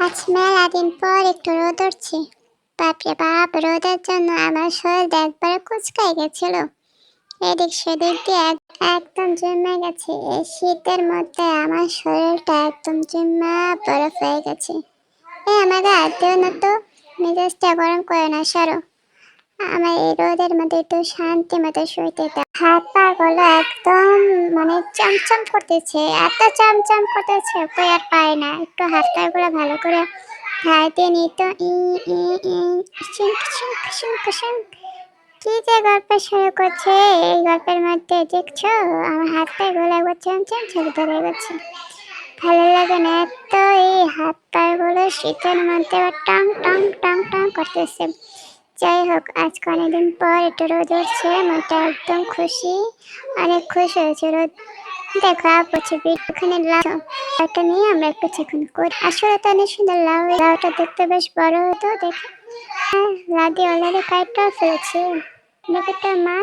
আজ মেলা দিন পর একটু রোদ উঠছে। বাপরে বাপ, রোদের জন্য আমার শরীরটা একবারে কুচকায় গেছিল। এদিক সেদিক দিয়ে একদম জমে গেছে। এই শীতের মধ্যে আমার শরীরটা একদম জমা বরফ হয়ে গেছে। আমাকে হাত দিও না তো, মেজাজটা গরম করে না, সরো। আমার এই রোদের মধ্যে একটু শান্তি মতো শুইতে দাও। হাত পা গুলো একদম মানে চমচম করতেছে, এত চমচম করতেছে কই আর পায় না। একটু হাত পা গুলো ভালো করে ঠাইতে নিত। কি যে গল্প শুরু করছে, এই গল্পের মধ্যে দেখছো আমার হাত পা গুলো একবার চমচম ছেড়ে ধরে গেছে। ভালো লাগে না এত, এই হাত পা গুলো শীতের মধ্যে টং টং টং টং করতেছে। যাই হোক, আজকে অনেকদিন পর একটু রোদ উঠছে, মনটা একদম খুশি, অনেক খুশি হয়েছে রোদ দেখো। আপছে ওখানে লাউটা নিয়ে আমরা একটু চিকন করি। আসলে তো অনেক সুন্দর লাউ, লাউটা দেখতে বেশ বড় হতো। দেখে লাউ দিয়ে অলরেডি কাটটা ফেলেছে নাকি তোর মা।